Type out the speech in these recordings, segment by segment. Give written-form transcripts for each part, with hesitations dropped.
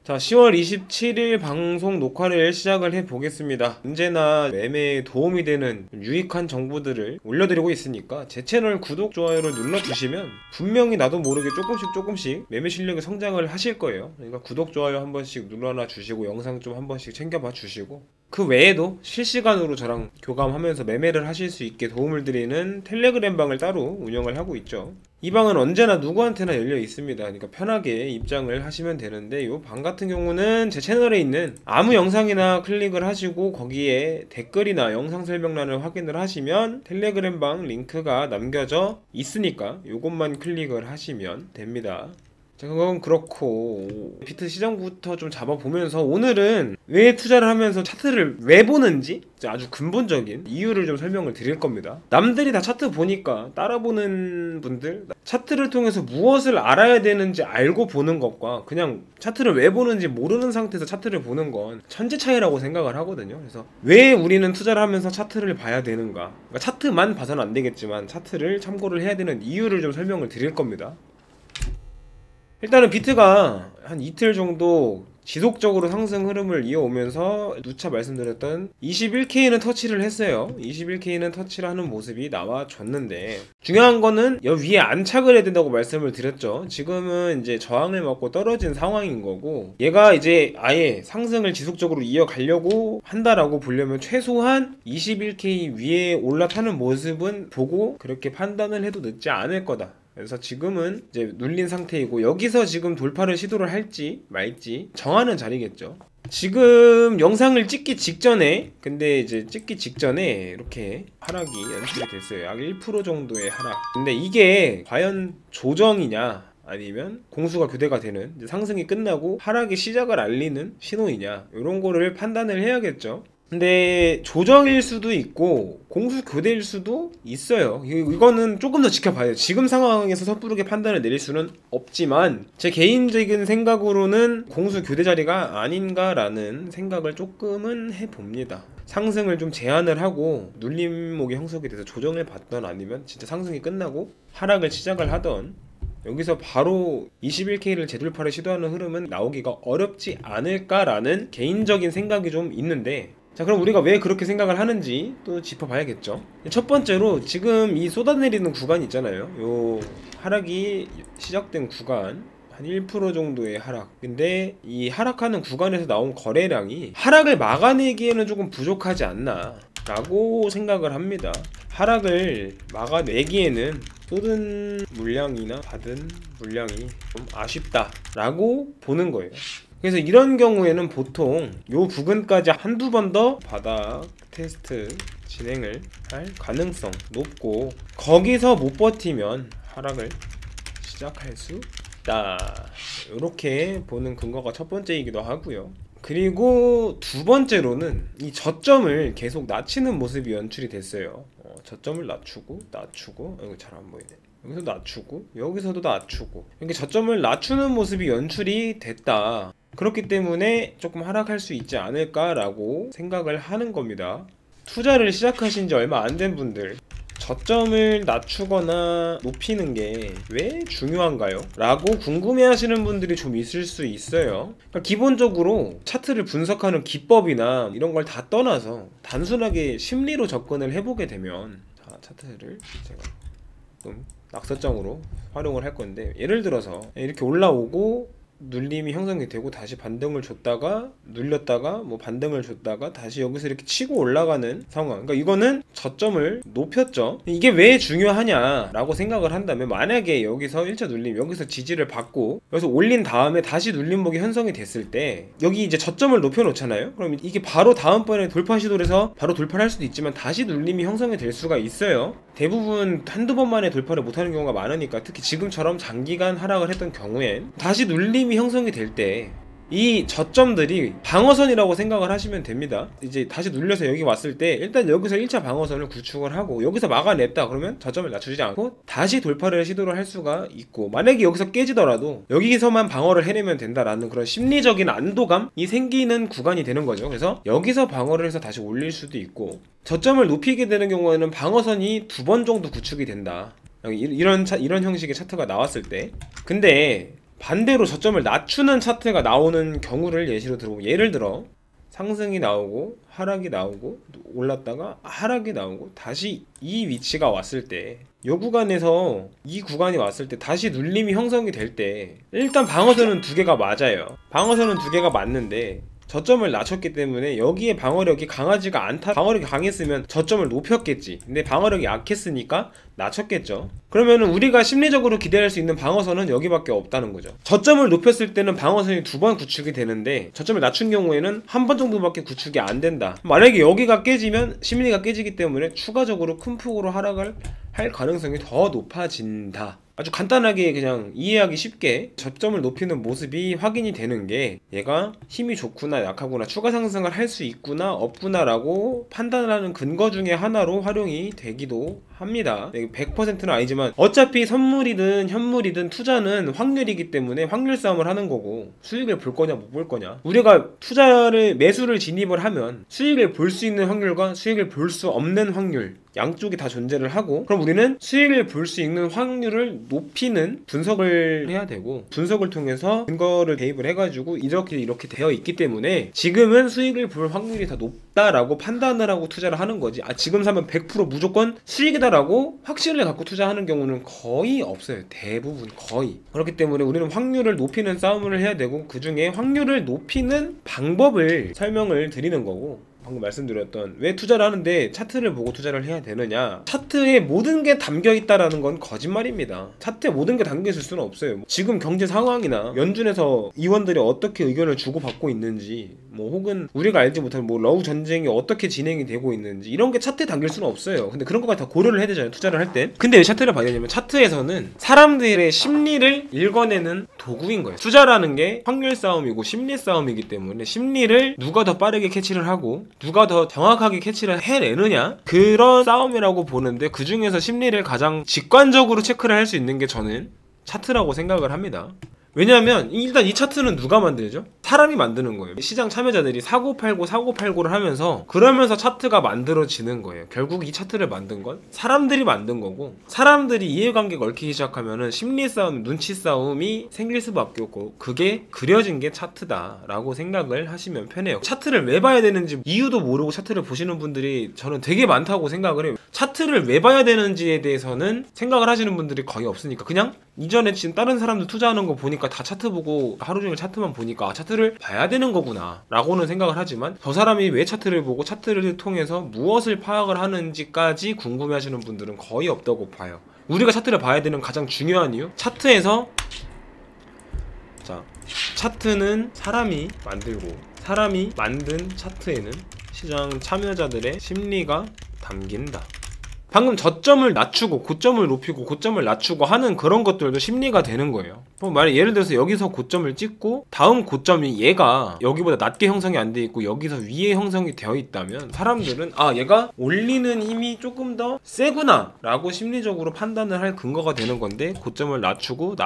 자, 10월 27일 방송 녹화를 시작을 해보겠습니다. 언제나 매매에 도움이 되는 유익한 정보들을 올려드리고 있으니까 제 채널 구독, 좋아요를 눌러주시면 분명히 나도 모르게 조금씩 매매 실력이 성장을 하실 거예요. 그러니까 구독, 좋아요 한 번씩 눌러놔 주시고 영상 좀 한 번씩 챙겨봐 주시고, 그 외에도 실시간으로 저랑 교감하면서 매매를 하실 수 있게 도움을 드리는 텔레그램 방을 따로 운영을 하고 있죠. 이 방은 언제나 누구한테나 열려 있습니다. 그러니까 편하게 입장을 하시면 되는데, 이 방 같은 경우는 제 채널에 있는 아무 영상이나 클릭을 하시고 거기에 댓글이나 영상 설명란을 확인을 하시면 텔레그램 방 링크가 남겨져 있으니까 이것만 클릭을 하시면 됩니다. 자, 그건 그렇고 비트 시장부터 좀 잡아보면서 오늘은 왜 투자를 하면서 차트를 왜 보는지 아주 근본적인 이유를 좀 설명을 드릴 겁니다. 남들이 다 차트 보니까 따라보는 분들, 차트를 통해서 무엇을 알아야 되는지 알고 보는 것과 그냥 차트를 왜 보는지 모르는 상태에서 차트를 보는 건 천지 차이라고 생각을 하거든요. 그래서 왜 우리는 투자를 하면서 차트를 봐야 되는가, 그러니까 차트만 봐서는 안 되겠지만 차트를 참고를 해야 되는 이유를 좀 설명을 드릴 겁니다. 일단은 비트가 한 이틀 정도 지속적으로 상승 흐름을 이어오면서 누차 말씀드렸던 21K는 터치를 했어요. 21K는 터치를 하는 모습이 나와줬는데, 중요한 거는 여기 위에 안착을 해야 된다고 말씀을 드렸죠. 지금은 이제 저항을 맞고 떨어진 상황인 거고, 얘가 이제 아예 상승을 지속적으로 이어가려고 한다라고 보려면 최소한 21K 위에 올라타는 모습은 보고 그렇게 판단을 해도 늦지 않을 거다. 그래서 지금은 이제 눌린 상태이고, 여기서 지금 돌파를 시도를 할지 말지 정하는 자리겠죠. 지금 영상을 찍기 직전에, 근데 이제 찍기 직전에 이렇게 하락이 연출이 됐어요. 약 1% 정도의 하락. 근데 이게 과연 조정이냐 아니면 공수가 교대가 되는, 이제 상승이 끝나고 하락의 시작을 알리는 신호이냐, 이런 거를 판단을 해야겠죠. 근데 조정일 수도 있고 공수 교대일 수도 있어요. 이거는 조금 더 지켜봐요. 지금 상황에서 섣부르게 판단을 내릴 수는 없지만 제 개인적인 생각으로는 공수 교대 자리가 아닌가라는 생각을 조금은 해봅니다. 상승을 좀 제한을 하고 눌림목이 형성이 돼서 조정을 받던, 아니면 진짜 상승이 끝나고 하락을 시작을 하던, 여기서 바로 21K를 재돌파를 시도하는 흐름은 나오기가 어렵지 않을까라는 개인적인 생각이 좀 있는데, 자, 그럼 우리가 왜 그렇게 생각을 하는지 또 짚어봐야겠죠. 첫 번째로 지금 이 쏟아내리는 구간 있잖아요. 요 하락이 시작된 구간 한 1% 정도의 하락. 근데 이 하락하는 구간에서 나온 거래량이 하락을 막아내기에는 조금 부족하지 않나 라고 생각을 합니다. 하락을 막아내기에는 쏟은 물량이나 받은 물량이 좀 아쉽다 라고 보는 거예요. 그래서 이런 경우에는 보통 요 부근까지 한두 번 더 바닥 테스트 진행을 할 가능성 높고, 거기서 못 버티면 하락을 시작할 수 있다, 이렇게 보는 근거가 첫 번째이기도 하고요. 그리고 두 번째로는 이 저점을 계속 낮추는 모습이 연출이 됐어요. 저점을 낮추고 이거 잘 안 보이네. 여기서 낮추고 여기서도 낮추고, 이렇게 저점을 낮추는 모습이 연출이 됐다. 그렇기 때문에 조금 하락할 수 있지 않을까라고 생각을 하는 겁니다. 투자를 시작하신 지 얼마 안 된 분들, 저점을 낮추거나 높이는 게 왜 중요한가요? 라고 궁금해 하시는 분들이 좀 있을 수 있어요. 그러니까 기본적으로 차트를 분석하는 기법이나 이런 걸 다 떠나서 단순하게 심리로 접근을 해보게 되면, 자, 차트를 제가 좀 낙서장으로 활용을 할 건데, 예를 들어서 이렇게 올라오고 눌림이 형성이 되고 다시 반등을 줬다가 눌렸다가 뭐 반등을 줬다가 다시 여기서 이렇게 치고 올라가는 상황. 그러니까 이거는 저점을 높였죠. 이게 왜 중요하냐 라고 생각을 한다면, 만약에 여기서 1차 눌림, 여기서 지지를 받고 여기서 올린 다음에 다시 눌림목이 형성이 됐을 때 여기 이제 저점을 높여 놓잖아요. 그럼 이게 바로 다음번에 돌파 시도를 해서 바로 돌파를 할 수도 있지만 다시 눌림이 형성이 될 수가 있어요. 대부분 한두 번 만에 돌파를 못하는 경우가 많으니까, 특히 지금처럼 장기간 하락을 했던 경우엔 다시 눌림이 형성이 될 때 이 저점들이 방어선이라고 생각을 하시면 됩니다. 이제 다시 눌려서 여기 왔을 때 일단 여기서 1차 방어선을 구축을 하고 여기서 막아냈다 그러면 저점을 낮추지 않고 다시 돌파를 시도를 할 수가 있고, 만약에 여기서 깨지더라도 여기서만 방어를 해내면 된다라는 그런 심리적인 안도감이 생기는 구간이 되는 거죠. 그래서 여기서 방어를 해서 다시 올릴 수도 있고, 저점을 높이게 되는 경우에는 방어선이 2번 정도 구축이 된다, 이런 형식의 차트가 나왔을 때. 근데 반대로 저점을 낮추는 차트가 나오는 경우를 예시로 들어보면, 예를 들어 상승이 나오고 하락이 나오고 올랐다가 하락이 나오고 다시 이 위치가 왔을 때, 이 구간에서 이 구간이 왔을 때 다시 눌림이 형성이 될 때, 일단 방어선은 두 개가 맞아요. 방어선은 두 개가 맞는데 저점을 낮췄기 때문에 여기에 방어력이 강하지가 않다. 방어력이 강했으면 저점을 높였겠지. 근데 방어력이 약했으니까 낮췄겠죠. 그러면은 우리가 심리적으로 기대할 수 있는 방어선은 여기밖에 없다는 거죠. 저점을 높였을 때는 방어선이 두 번 구축이 되는데 저점을 낮춘 경우에는 한 번 정도밖에 구축이 안 된다. 만약에 여기가 깨지면 심리가 깨지기 때문에 추가적으로 큰 폭으로 하락을 할 가능성이 더 높아진다. 아주 간단하게 그냥 이해하기 쉽게 저점을 높이는 모습이 확인이 되는 게, 얘가 힘이 좋구나 약하구나, 추가 상승을 할 수 있구나 없구나 라고 판단하는 근거 중에 하나로 활용이 되기도 합니다. 100%는 아니지만 어차피 선물이든 현물이든 투자는 확률이기 때문에 확률 싸움을 하는 거고, 수익을 볼 거냐 못 볼 거냐, 우리가 투자를 매수를 진입을 하면 수익을 볼 수 있는 확률과 수익을 볼 수 없는 확률, 양쪽이 다 존재를 하고, 그럼 우리는 수익을 볼 수 있는 확률을 높이는 분석을 해야 되고, 분석을 통해서 근거를 대입을 해가지고 이렇게 되어 있기 때문에 지금은 수익을 볼 확률이 더 높다라고 판단을 하고 투자를 하는 거지, 지금 사면 100% 무조건 수익이다 라고 확신을 갖고 투자하는 경우는 거의 없어요. 대부분 거의. 그렇기 때문에 우리는 확률을 높이는 싸움을 해야 되고, 그 중에 확률을 높이는 방법을 설명을 드리는 거고, 방금 말씀드렸던 왜 투자를 하는데 차트를 보고 투자를 해야 되느냐, 차트에 모든 게 담겨 있다라는 건 거짓말입니다. 차트에 모든 게 담겨 있을 수는 없어요. 지금 경제 상황이나 연준에서 의원들이 어떻게 의견을 주고받고 있는지, 혹은 우리가 알지 못한 러우 전쟁이 어떻게 진행이 되고 있는지, 이런 게 차트에 담길 수는 없어요. 근데 그런 것까지 다 고려를 해야 되잖아요, 투자를 할 때. 근데 왜 차트를 봐야 되냐면, 차트에서는 사람들의 심리를 읽어내는 도구인 거예요. 투자라는 게 확률 싸움이고 심리 싸움이기 때문에, 심리를 누가 더 빠르게 캐치를 하고 누가 더 정확하게 캐치를 해내느냐, 그런 싸움이라고 보는데, 그 중에서 심리를 가장 직관적으로 체크를 할 수 있는 게 저는 차트라고 생각을 합니다. 왜냐하면 일단 이 차트는 누가 만들죠? 사람이 만드는 거예요. 시장 참여자들이 사고팔고를 하면서, 그러면서 차트가 만들어지는 거예요. 결국 이 차트를 만든 건 사람들이 만든 거고, 사람들이 이해관계가 얽히기 시작하면은 심리 싸움, 눈치 싸움이 생길 수밖에 없고, 그게 그려진 게 차트다라고 생각을 하시면 편해요. 차트를 왜 봐야 되는지 이유도 모르고 차트를 보시는 분들이 저는 되게 많다고 생각을 해요. 차트를 왜 봐야 되는지에 대해서는 생각을 하시는 분들이 거의 없으니까, 그냥 이전에 지금 다른 사람들 투자하는 거 보니까 다 차트 보고 하루 종일 차트만 보니까 차트를 봐야 되는 거구나 라고는 생각을 하지만, 저 사람이 왜 차트를 보고 차트를 통해서 무엇을 파악을 하는지까지 궁금해 하시는 분들은 거의 없다고 봐요. 우리가 차트를 봐야 되는 가장 중요한 이유, 차트에서, 차트는 사람이 만들고, 사람이 만든 차트에는 시장 참여자들의 심리가 담긴다. 방금 저점을 낮추고 고점을 높이고 고점을 낮추고 하는 그런 것들도 심리가 되는 거예요. 예를 들어서 여기서 고점을 찍고 다음 고점이 얘가 여기보다 낮게 형성이 안 돼 있고 여기서 위에 형성이 되어 있다면, 사람들은 얘가 올리는 힘이 조금 더 세구나 라고 심리적으로 판단을 할 근거가 되는 건데, 고점을 낮추고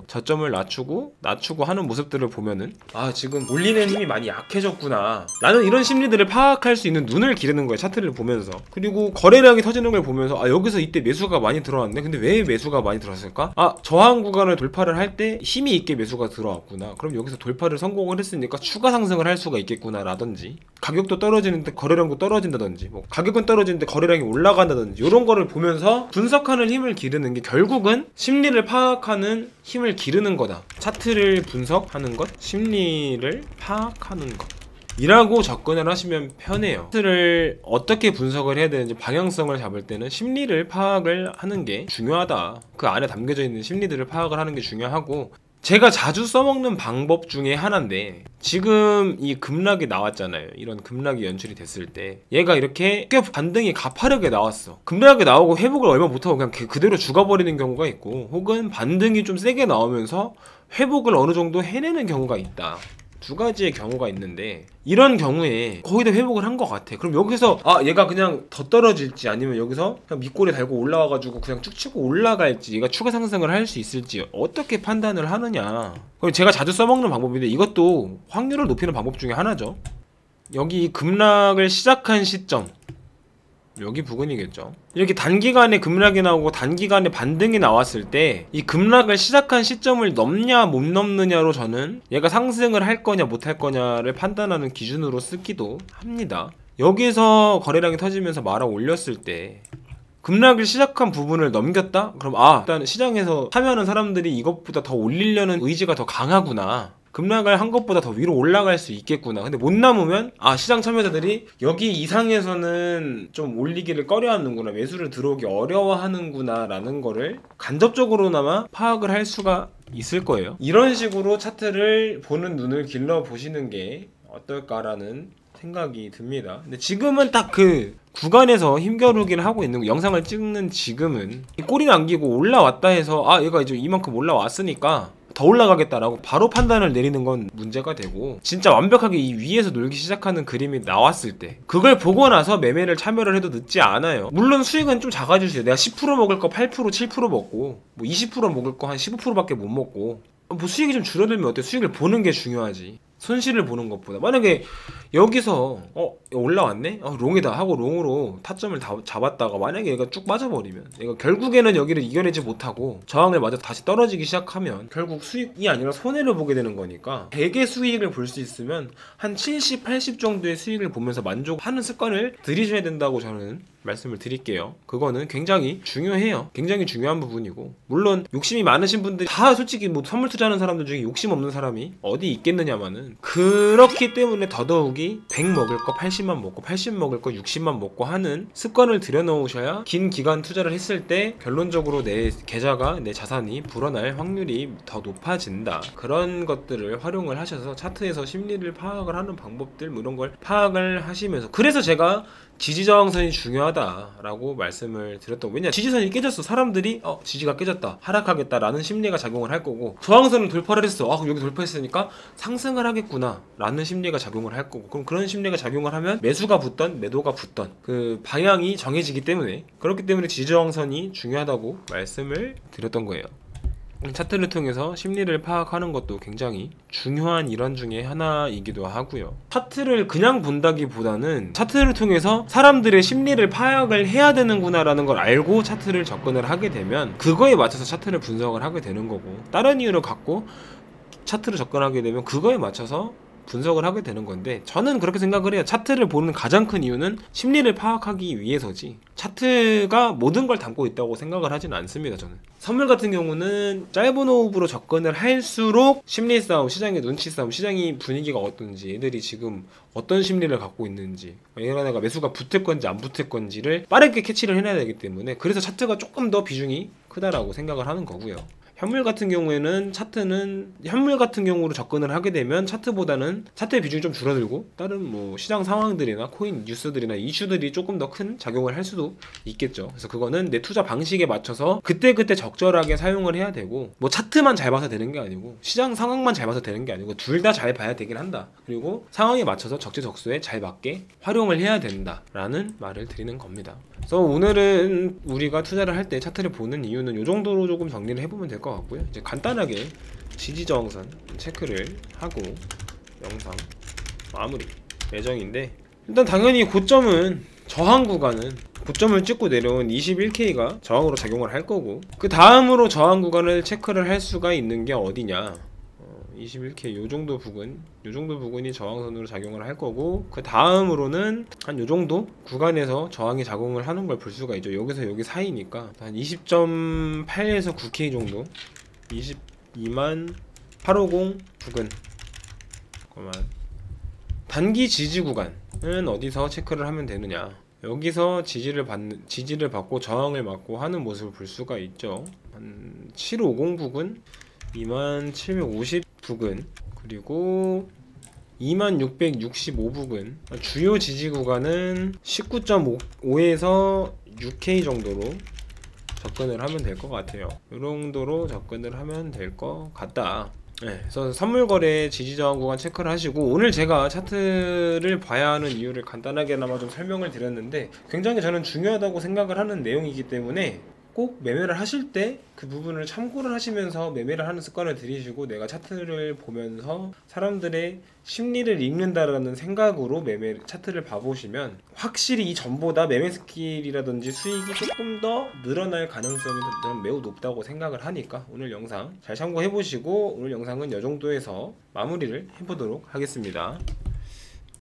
저점을 낮추고 하는 모습들을 보면은 지금 올리는 힘이 많이 약해졌구나 라는 이런 심리들을 파악할 수 있는 눈을 기르는 거예요, 차트를 보면서. 그리고 거래량이 터지는 걸 보면서 여기서 이때 매수가 많이 들어왔네. 근데 왜 매수가 많이 들어왔을까? 저항 구간을 돌파를 할 때 힘이 있게 매수가 들어왔구나. 그럼 여기서 돌파를 성공을 했으니까 추가 상승을 할 수가 있겠구나 라든지, 가격도 떨어지는데 거래량도 떨어진다든지, 가격은 떨어지는데 거래량이 올라간다든지, 이런 거를 보면서 분석하는 힘을 기르는 게 결국은 심리를 파악하는 힘을 기르는 거다. 차트를 분석하는 것, 심리를 파악하는 것 이라고 접근을 하시면 편해요. 차트를 어떻게 분석을 해야 되는지 방향성을 잡을 때는 심리를 파악을 하는 게 중요하다. 그 안에 담겨져 있는 심리들을 파악을 하는 게 중요하고, 제가 자주 써먹는 방법 중에 하나인데, 지금 이 급락이 나왔잖아요. 이런 급락이 연출이 됐을 때 얘가 이렇게 꽤 반등이 가파르게 나왔어. 급락이 나오고 회복을 얼마 못하고 그냥 그대로 죽어버리는 경우가 있고, 혹은 반등이 좀 세게 나오면서 회복을 어느 정도 해내는 경우가 있다. 두 가지의 경우가 있는데, 이런 경우에 거의 다 회복을 한 것 같아. 그럼 여기서 얘가 그냥 더 떨어질지, 아니면 여기서 그냥 밑꼬리 달고 올라와가지고 그냥 쭉 치고 올라갈지, 얘가 추가 상승을 할 수 있을지 어떻게 판단을 하느냐. 그리고 제가 자주 써먹는 방법인데, 이것도 확률을 높이는 방법 중에 하나죠. 여기 급락을 시작한 시점, 여기 부근이겠죠. 이렇게 단기간에 급락이 나오고 단기간에 반등이 나왔을 때 이 급락을 시작한 시점을 넘냐 못 넘느냐로 저는 얘가 상승을 할 거냐 못 할 거냐를 판단하는 기준으로 쓰기도 합니다. 여기서 거래량이 터지면서 말아 올렸을 때 급락을 시작한 부분을 넘겼다? 그럼 일단 시장에서 참여하는 사람들이 이것보다 더 올리려는 의지가 더 강하구나, 급락을 한 것보다 더 위로 올라갈 수 있겠구나. 근데 못 남으면 시장 참여자들이 여기 이상에서는 좀 올리기를 꺼려하는구나, 매수를 들어오기 어려워하는구나 라는 거를 간접적으로나마 파악을 할 수가 있을 거예요. 이런 식으로 차트를 보는 눈을 길러 보시는 게 어떨까라는 생각이 듭니다. 근데 지금은 딱 그 구간에서 힘겨루기를 하고 있는 거, 영상을 찍는 지금은 꼬리 남기고 올라왔다 해서 얘가 이제 이만큼 올라왔으니까 더 올라가겠다라고 바로 판단을 내리는 건 문제가 되고, 진짜 완벽하게 이 위에서 놀기 시작하는 그림이 나왔을 때 그걸 보고 나서 매매를 참여를 해도 늦지 않아요. 물론 수익은 좀 작아질 수 있어요. 내가 10% 먹을 거 8%, 7% 먹고 뭐 20% 먹을 거 한 15%밖에 못 먹고 뭐 수익이 좀 줄어들면 어때? 수익을 보는 게 중요하지, 손실을 보는 것보다. 만약에 여기서 올라왔네? 롱이다 하고 롱으로 타점을 다 잡았다가 만약에 얘가 쭉 빠져버리면, 얘가 결국에는 여기를 이겨내지 못하고 저항을 맞아 다시 떨어지기 시작하면 결국 수익이 아니라 손해를 보게 되는 거니까, 대개 수익을 볼 수 있으면 한 70, 80 정도의 수익을 보면서 만족하는 습관을 들이셔야 된다고 저는 말씀을 드릴게요. 그거는 굉장히 중요해요. 굉장히 중요한 부분이고, 물론 욕심이 많으신 분들이 다 솔직히 뭐 선물 투자하는 사람들 중에 욕심 없는 사람이 어디 있겠느냐마는, 그렇기 때문에 더더욱이 100 먹을 거 80만 먹고 80 먹을 거 60만 먹고 하는 습관을 들여놓으셔야 긴 기간 투자를 했을 때 결론적으로 내 계좌가, 내 자산이 불어날 확률이 더 높아진다. 그런 것들을 활용을 하셔서 차트에서 심리를 파악을 하는 방법들, 뭐 이런 걸 파악을 하시면서, 그래서 제가 지지저항선이 중요하다라고 말씀을 드렸던, 왜냐, 지지선이 깨졌어. 사람들이 지지가 깨졌다, 하락하겠다라는 심리가 작용을 할 거고, 저항선을 돌파를 했어. 그럼 여기 돌파했으니까 상승을 하겠구나 라는 심리가 작용을 할 거고, 그럼 그런 심리가 작용을 하면 매수가 붙던 매도가 붙던 그 방향이 정해지기 때문에, 그렇기 때문에 지지저항선이 중요하다고 말씀을 드렸던 거예요. 차트를 통해서 심리를 파악하는 것도 굉장히 중요한 일환 중에 하나이기도 하고요. 차트를 그냥 본다기보다는 차트를 통해서 사람들의 심리를 파악을 해야 되는구나 라는 걸 알고 차트를 접근을 하게 되면 그거에 맞춰서 차트를 분석을 하게 되는 거고, 다른 이유를 갖고 차트를 접근하게 되면 그거에 맞춰서 분석을 하게 되는 건데, 저는 그렇게 생각을 해요. 차트를 보는 가장 큰 이유는 심리를 파악하기 위해서지, 차트가 모든 걸 담고 있다고 생각을 하진 않습니다. 저는 선물 같은 경우는 짧은 호흡으로 접근을 할수록 심리 싸움, 시장의 눈치 싸움, 시장이 분위기가 어떤지, 얘들이 지금 어떤 심리를 갖고 있는지, 얘가 매수가 붙을 건지 안 붙을 건지를 빠르게 캐치를 해놔야 되기 때문에, 그래서 차트가 조금 더 비중이 크다라고 생각을 하는 거고요. 현물 같은 경우에는 현물 같은 경우로 접근을 하게 되면 차트보다는 차트의 비중이 좀 줄어들고, 다른 뭐 시장 상황들이나 코인 뉴스들이나 이슈들이 조금 더 큰 작용을 할 수도 있겠죠. 그래서 그거는 내 투자 방식에 맞춰서 그때그때 적절하게 사용을 해야 되고, 뭐 차트만 잘 봐서 되는 게 아니고 시장 상황만 잘 봐서 되는 게 아니고 둘 다 잘 봐야 되긴 한다. 그리고 상황에 맞춰서 적재적소에 잘 맞게 활용을 해야 된다라는 말을 드리는 겁니다. 그래서 오늘은 우리가 투자를 할 때 차트를 보는 이유는 이 정도로 조금 정리를 해보면 될 것 같고요. 이제 간단하게 지지저항선 체크를 하고 영상 마무리 예정인데, 일단 당연히 저항 구간은 고점을 찍고 내려온 21K가 저항으로 작용을 할 거고, 그 다음으로 저항 구간을 체크를 할 수가 있는 게 어디냐, 21K 요정도 부근이 저항선으로 작용을 할 거고, 그 다음으로는 한 요정도 구간에서 저항이 작용을 하는 걸 볼 수가 있죠. 여기서 여기 사이니까 한 20.8에서 9K 정도, 22만 850 부근. 단기 지지 구간은 어디서 체크를 하면 되느냐, 여기서 지지를 받고 저항을 맞고 하는 모습을 볼 수가 있죠. 한 750 부근, 2750 부근, 그리고 2665 부근. 주요 지지 구간은 19.5에서 6K 정도로 접근을 하면 될 것 같아요. 이 정도로 접근을 하면 될 것 같다. 네, 그래서 선물거래 지지저항 구간 체크를 하시고, 오늘 제가 차트를 봐야 하는 이유를 간단하게나마 좀 설명을 드렸는데, 굉장히 저는 중요하다고 생각을 하는 내용이기 때문에 꼭 매매를 하실 때 그 부분을 참고를 하시면서 매매를 하는 습관을 들이시고, 내가 차트를 보면서 사람들의 심리를 읽는다라는 생각으로 매매 차트를 봐보시면 확실히 이전보다 매매 스킬이라든지 수익이 조금 더 늘어날 가능성이 저는 매우 높다고 생각을 하니까 오늘 영상 잘 참고해 보시고, 오늘 영상은 이 정도에서 마무리를 해보도록 하겠습니다.